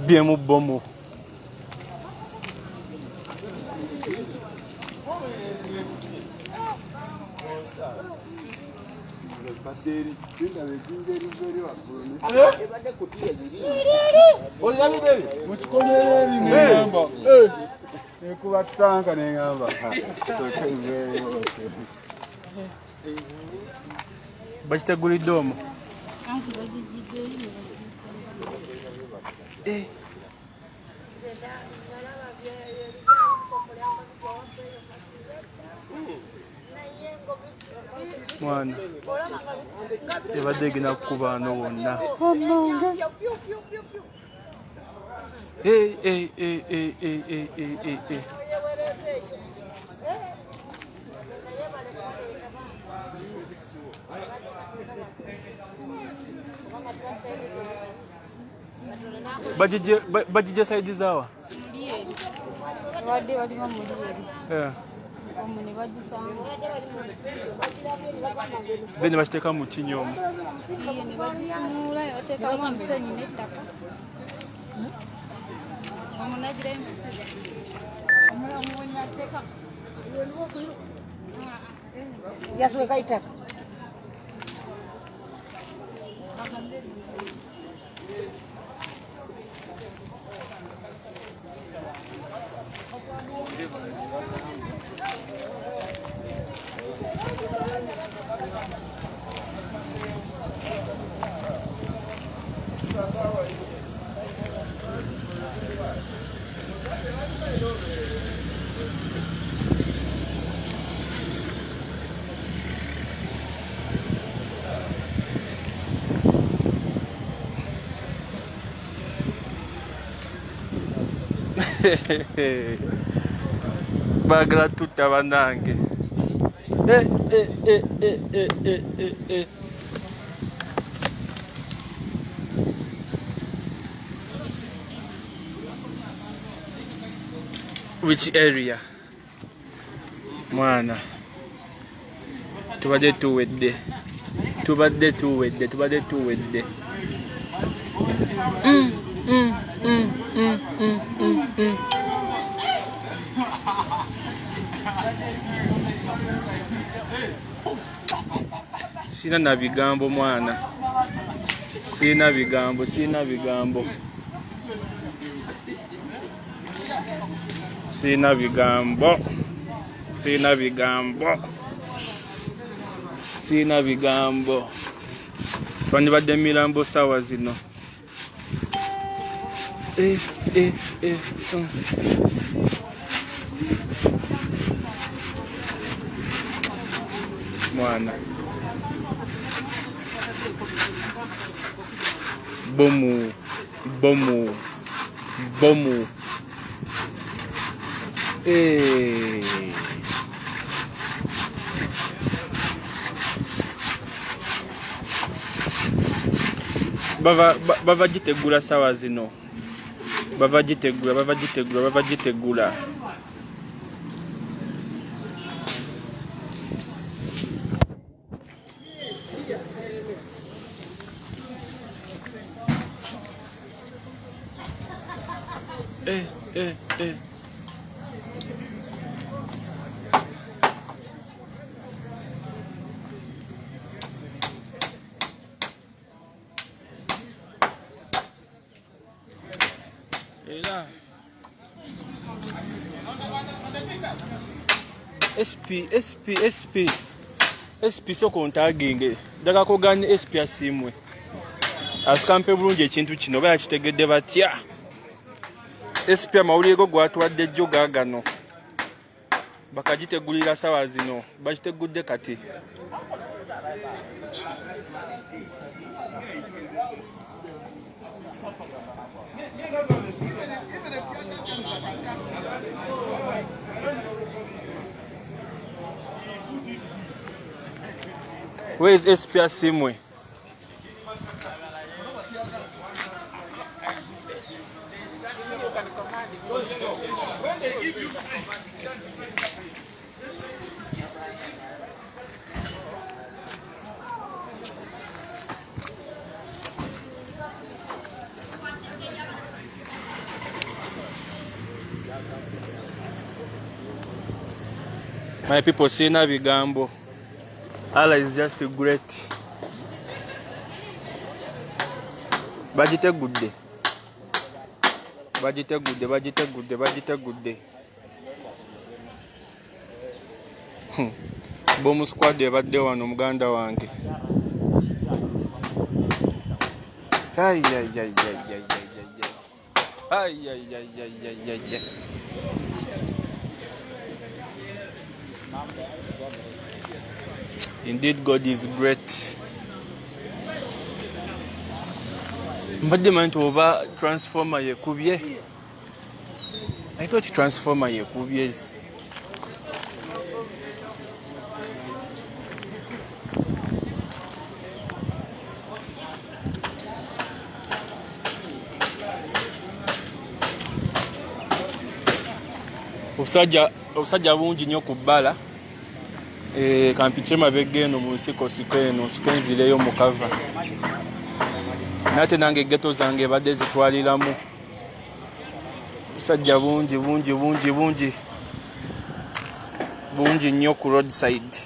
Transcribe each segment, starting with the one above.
Bien mu Bomu. Bakitegulidde omwo. Mwana ebadde gina kukubaano wonna. Bajije saidi zawa? Wadde wali mu muliyeri. Omune bagisanga. Bene bakiteeka mu kinyomo. Iye ne bagisimula bateekamu omusenyi n'ettaka. Omunagira omulamu wenyateeka. Yasweka itaka. Bagala tutta bannange. Which area? Mwana tubadde tuwedde. Sina na bigambo mwana. Sina bigambo. Sina bigambo. Twandibadde mirambo sawa zino. Mwana Bomu. Bava gitegula sawa zino. Bava gitegula. SP soko ntaginge daga koganye SP asimwe asikampe bulungi ekintu kino baya kitegedde batya SP amawulire go gwatwadde jjo gagano bakagitegulira sawa zino bakitegudde kati Where is Espia Simwe? My people say na bigambo. Allah is just great. Bajite good day. Bajite good day. Bajite good day. Bajite good day. Bomu squad ebadde wano muganda wange. Ay ay ay ay ay ay ay ay ay ay ay ay. Indeed, God is great. Mbadde manyi oba transformer Ekubye. I thought transformer Ekubye. Obusajja bungi nnyo ku bbala. Kampitire mabega eno mu nsikosiko eno nzireyo mu kava. Nate nange ghetto zange ebadde zitwaliramu. Obusajja bungi nnyo ku roadside.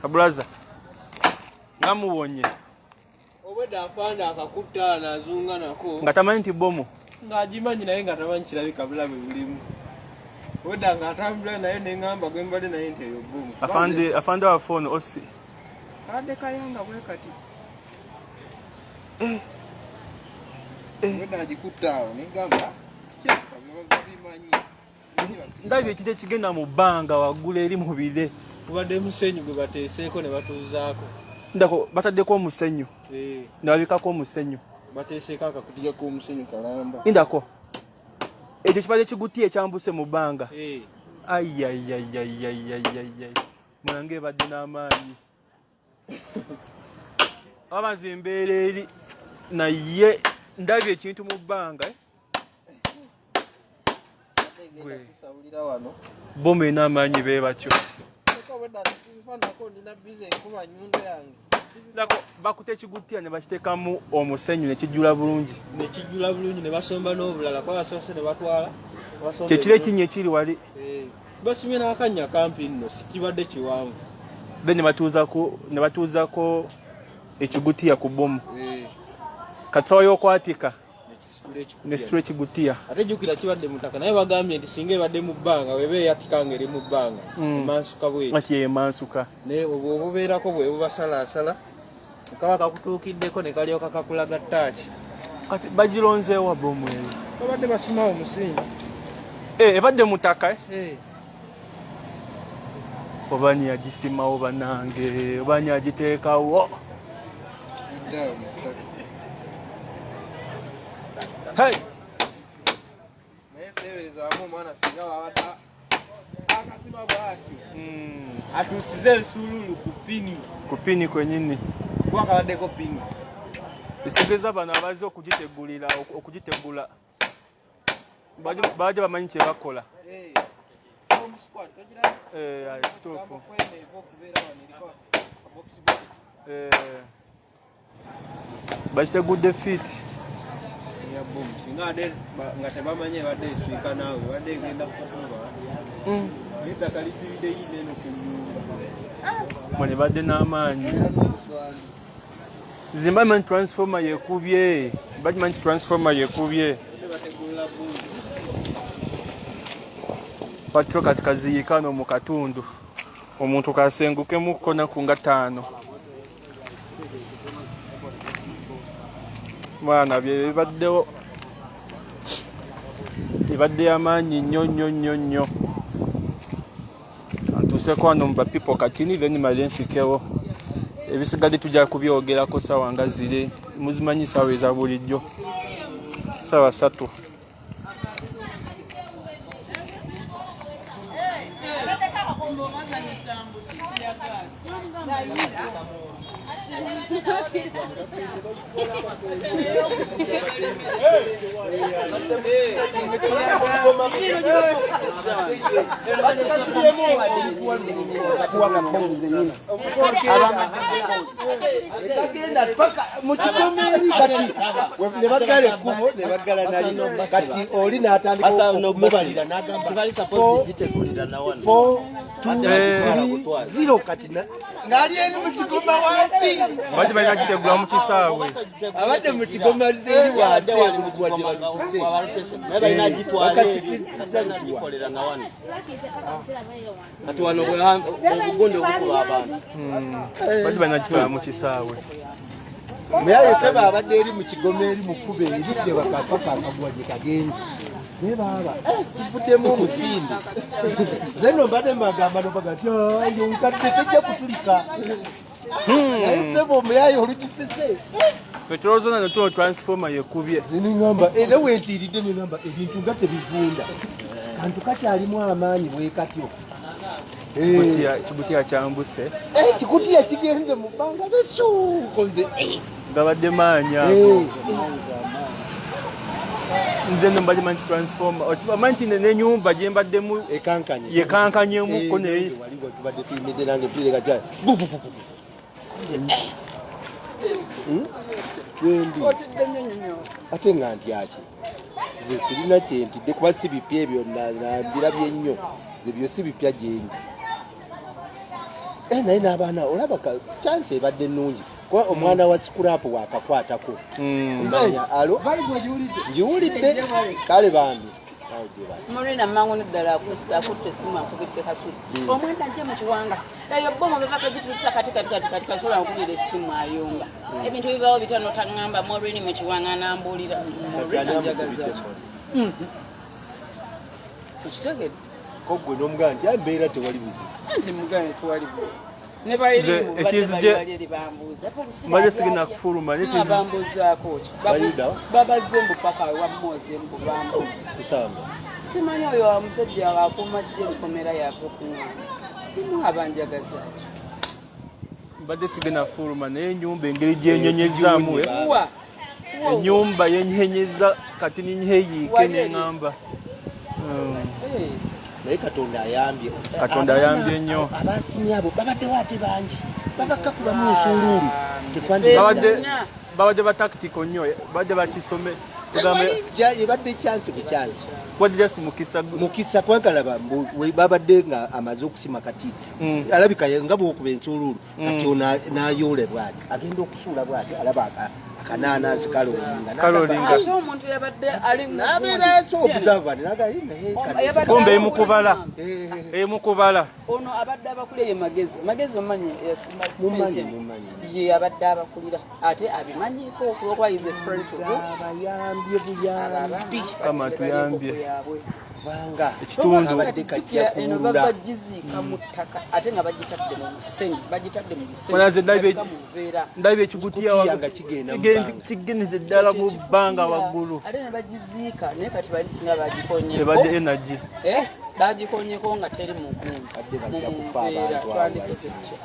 Abraza namuwonye obwedda afanda akakutta nazunga nako nga tamanyi nti bomu ng'agimanyi naye nga tamanyi kirabika bulabe bulimu. Obwedda ng'atambula naye neŋŋamba gwe mbadde naye nti eyo bomu. Afande wa phone osi kadde kayanga bwe kati. Obwedda agikutta awo neŋŋamba bimanyi. ndabye ekite kigenda mu bbanga waggulu eri mu bire. Tubadde musenyu gwe bateeseeko ne batuuzaako. Ndako bataddeko omusenyu. Ndabikako omusenyu. Bateeseeko akakutiya k'omusenyu kalamba. Ndako ekyo kibadde kigutiye ekyambuse mu bbanga. Ayayayayayayayay. Mwange badde n'amaanyi. Abazi embeera eri naye ndabye ekintu mu bbanga. Bomu ena amaanyi be batyo. Ndako bakute ekigutiya ne bakiteekamu omusenyu ne kijjula bulungi. Ne basomba n'obulala kwa basoose ne batwala. Kyekire kinnya ekiri wali. Basimye n'akannya kampi nno sikibadde kiwanvu. Then ne batuuzako ekigutiya ku bomu. Katsawo y'okwatika ne situla ekigutiya. Ate jjukira kibadde mutaka naye bagambye nti singa ebadde mu bbanga weba eyatikanga eri mu bbanga emansuka bweti. Ati emansuka. Naye obwo obubeerako bwe bubasalaasala kaba kakutuukiddeko ne kalyoka kakulaga ttaaki. Kati bagironzeewa bomu eyo. Babadde basimawo omusingi. Ebadde mutaka oba yagisimawo banange oba yagiteekawo. Hey! Naye teeberezaamu omwana singa wawata akasima bw'atyo. Atuusize ensuululu ku pini kwennyini. kuba kabaddeko pini. Ekitegeeza bano abaze okugitegula bajja bamanyi kye bakola. Kituufu. Bakitegudde fiiti. Singa ade nga tebamanyi ebadde eswika naawe ebadde egenda kukuba. Ettaka lisibidde yino eno ku nnyumba. Mwe badde n'amaanyi. Zimbabwe transformer Ekubye. Badman transformer Ekubye. Patro katika ziyikano mu katundu. Omuntu kasengukemu kona ku nga 5. Mwana bibaddewo. Ibadde amaanyi nnyo. Antuseko wano mu bapipo katini then malensikewo. Ebisigadde tujja kubyogerako sawa nga zire. Muzimanyi sawa eza bulijjo. Sawa 3. Bati balina kitegula mu kisaawe. Abadde mu kigoma zeri wate Ati wano obugunde obukuba abantu. Bati balina kitwala mu kisaawe. Muyaye teba abadde eri mu kigoma eri mu kube eridde bakapaka akagwa gye kagenze. Ne baba kivuddemu omusinde. Zeno mbadde magamba nobagati ayo nkadde tejja kutulika. Naye teba omuyaye olukisese. Fetrozona noto transformer Ekubye. Ziningamba era wentiridde ningamba ebintu nga tebivunda. Kantu kakyalimu amaanyi bwe katyo. Kibutiya kyambuse. Kikutiya kigenze mu bbanga besu konze. Gabadde maanya. Nze mbali manti transformer. Omanti n'ennyumba gye mbaddemu ekankanye. Yekankanyemu ko ne waliwo tubadde tuyimidde nange mpire gajja. Ate nga ntyaki nze sirina kyentidde kuba si bipya ebyo nabirabye nnyo ebyo si bipya gyendi naye n'abaana olaba chance ebadde nnungi kuba omwana wa sikurapu wakakwatako alo ngiwulidde kale bambi Morena mangu ddala akutte essimu akubidde kasuli omwana ajja mu kiwanga eyo bomu bavaka gituusa kati kasula nkubira essimu ayunga ebintu bibaawo bitano taŋŋamba Moreni mu kiwanga n'ambuulira njagaza okitegedde ko gwe n'omugana nti ambeera tewali buzibu anti mugane tewali buzibu ne bayiri bambuuza maze sigina kufuluma bambuuzaako ki babazze mbu paka wammoze mbu bambuuza kusamba simanyi oyo omusajja akuuma kiri ekikomera yaava okuŋŋamba imu abanjagaza ki mbadde sigina kufuluma naye ennyumba engeri gyenyenyezaamu ennyumba yenyenyeza kati ninyeyiike neŋŋamba naye Katonda ayambye nnyo abasimye abo babaddewo ate bangi babakakubamu nsuuluulu babadde bataktiko nnyo babadde bakisome ebadde chance ku chance just mukisa kwankalaba babadde nga amaze okusima kati alabika nga bwokuba ensuuluulu kati nayoole bwati agenda okusuula bwati alaba akananansi kalolinga ate omuntu yabadde ali nabeeraso obuzavani kumbe emukubala ono abadde abakulira ye magezi omanyi ye abadde abakulira ate abimanyiiko okuba is a friend to go abayambye buyambi amatuyambye banga ekitundu abadde kajja eno bava giziika mu ttaka ate nga bagitadde mu musenyi ndabye ekigutiya nga kigenda kigenze ddala mu bbanga waggulu ate ne bagiziika naye kati bali singa bagikonye ebadde energy bagikonyeko nga teri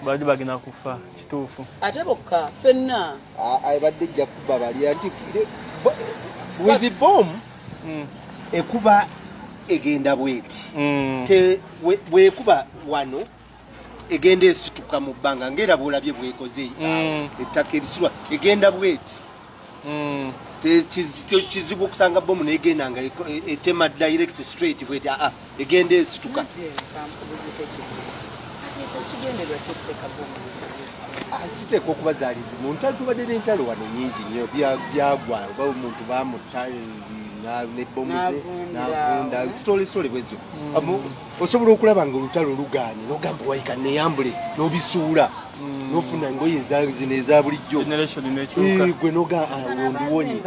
badde bagenda kufa kituufu ate bokka fenna ebadde ejja kuba bali anti with the bomb ekuba egenda bweti bwekuba wano egenda esituka mu bbanga ngera bwolabye bwekoze ettaka erisulwa egenda bweti kizibu okusanga bomu negenda nga etema direct straight bweti egenda esituka kiteeka okuba zaali zimu ntalo tubadde n'entalo wano nyingi nnyo byagwa oba omuntu bamutta nebomuze navunda sitole bwezo osobola okulaba nga olutalo lugaanye nogamba waika neyambule nobisuula nofuna engoye zino eza bulijjo gwe nondiwonye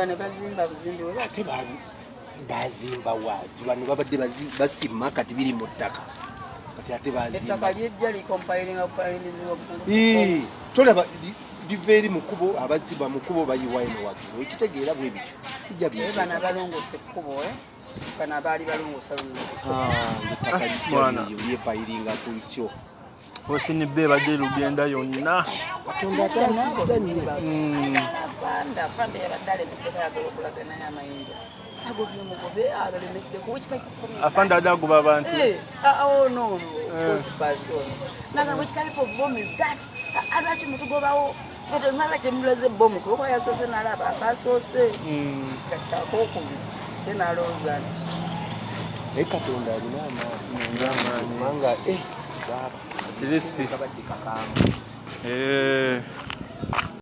ate bazimba waaki bano babadde basima kati biri mu ttaka kati ate bazimbatolaba liva eri mukubo abazimba mukubo bayiwaino waggulu ekitegeera bwe bityo bana balongose ekkubo bana baali balongosa yepayiringa ku kyo Osini be badde lugenda yonna. Katonda ataasizza nnyo. Fanda yabadde alemedde ayagala okulagana n'amayinja. Agobye omugobe agalemedde kuba kitaki Afanda adde agoba abantu. Oh no, person. Naga which type of bomb is that? Lwaki mutugobawo? Naba kyemulaze bomu kuba yasoose n'alaba akasoose. Kakyako okubiri ye n'alowooza nti naye Katonda alina amaanyi kubanga at least kabadde kakamba.